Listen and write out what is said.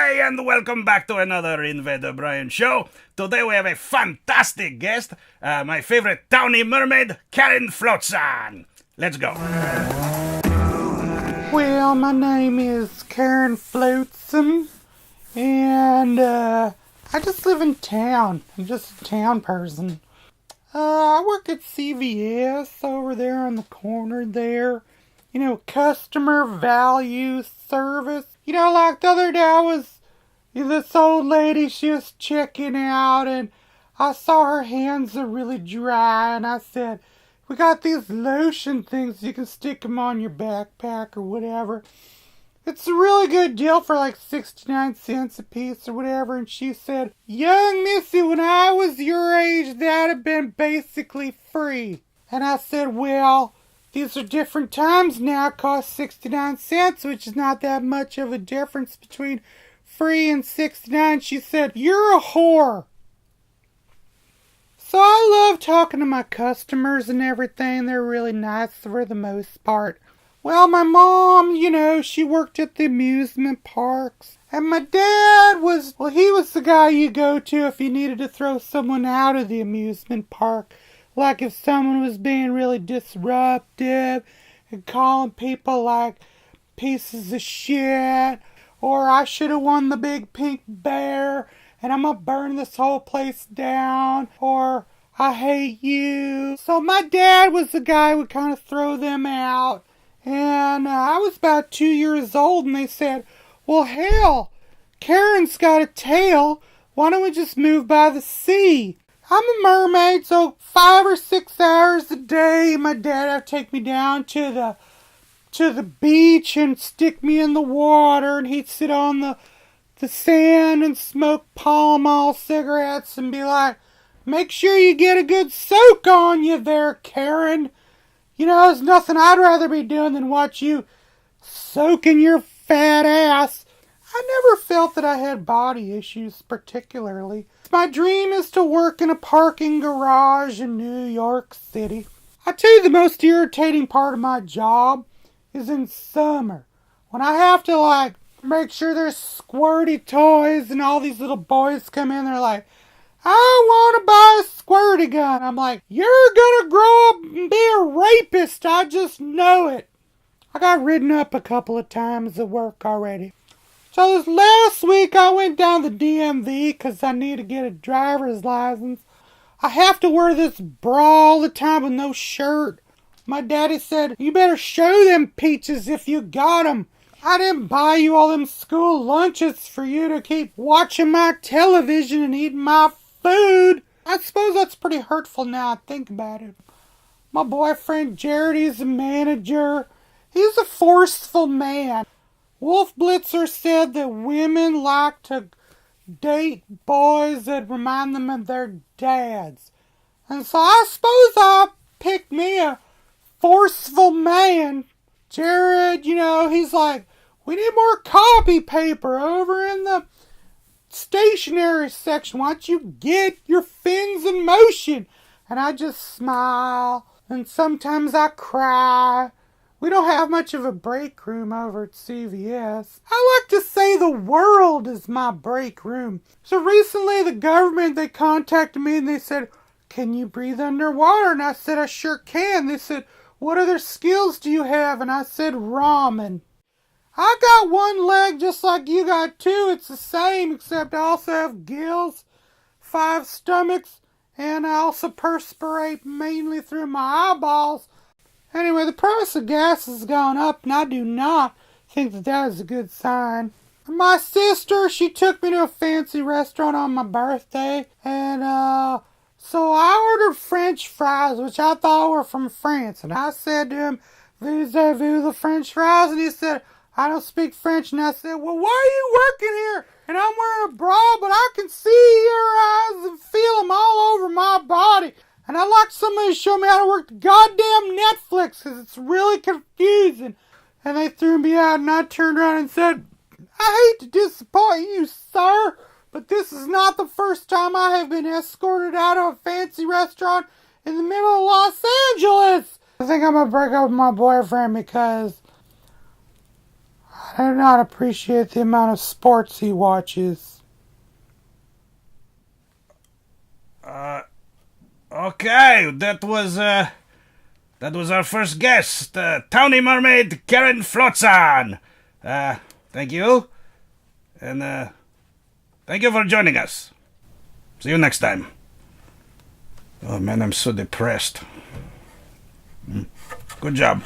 Hi, and welcome back to another Invader Brian show. Today we have a fantastic guest, my favorite townie mermaid, Karen Flotsam. Let's go. Well, my name is Karen Flotsam, and I just live in town. I'm just a town person. I work at CVS over there on the corner there. You know, customer value service. You know, like the other day this old lady, she was checking out, and I saw her hands are really dry, and I said, we got these lotion things, you can stick them on your backpack or whatever. It's a really good deal for like 69 cents a piece or whatever. And she said, young missy, when I was your age, that'd have been basically free. And I said, well, these are different times now. It costs 69 cents, which is not that much of a difference between free and 69. She said, you're a whore. So I love talking to my customers and everything. They're really nice for the most part. Well, my mom, you know, she worked at the amusement parks. And my dad he was the guy you go to if you needed to throw someone out of the amusement park. Like if someone was being really disruptive and calling people like pieces of shit. Or I should have won the big pink bear and I'm gonna burn this whole place down. Or I hate you. So my dad was the guy who would kind of throw them out. And I was about 2 years old, and they said, well, hell, Karen's got a tail. Why don't we just move by the sea? I'm a mermaid, so 5 or 6 hours a day, my dad would take me down to the beach and stick me in the water, and he'd sit on the sand and smoke Pall Mall cigarettes and be like, make sure you get a good soak on you there, Karen. You know, there's nothing I'd rather be doing than watch you soaking your fat ass. I never felt that I had body issues particularly. My dream is to work in a parking garage in New York City. I tell you, the most irritating part of my job is in summer. When I have to, make sure there's squirty toys and all these little boys come in, they're like, I want to buy a squirty gun. I'm like, you're going to grow up and be a rapist. I just know it. I got ridden up a couple of times at work already. So this last week I went down to the DMV because I need to get a driver's license. I have to wear this bra all the time with no shirt. My daddy said, you better show them peaches if you got them. I didn't buy you all them school lunches for you to keep watching my television and eating my food. I suppose that's pretty hurtful now I think about it. My boyfriend Jared, he's a manager. He's a forceful man. Wolf Blitzer said that women like to date boys that remind them of their dads. And so I suppose I picked me a forceful man. Jared, you know, he's like, we need more copy paper over in the stationery section. Why don't you get your fins in motion? And I just smile, and sometimes I cry. We don't have much of a break room over at CVS. I like to say the world is my break room. So recently the government, they contacted me and they said, can you breathe underwater? And I said, I sure can. They said, what other skills do you have? And I said, ramen. I got one leg just like you got two. It's the same, except I also have gills, 5 stomachs, and I also perspirate mainly through my eyeballs. Anyway, the price of gas has gone up, and I do not think that is a good sign. My sister, she took me to a fancy restaurant on my birthday, and so I ordered French fries, which I thought were from France. And I said to him, voulez-vous the French fries? And he said, I don't speak French. And I said, well, why are you working here? And I'm wearing a bra, but I can see your eyes and feel them all over my body. And I'd like somebody to show me how to work the goddamn Netflix, because it's really confusing. And they threw me out, and I turned around and said, I hate to disappoint you, sir, but this is not the first time I have been escorted out of a fancy restaurant in the middle of Los Angeles. I think I'm going to break up with my boyfriend because I I do not appreciate the amount of sports he watches. Okay, that was our first guest, Towny Mermaid Karen Flotsam. Thank you, and thank you for joining us. See you next time. Oh man, I'm so depressed. Good job.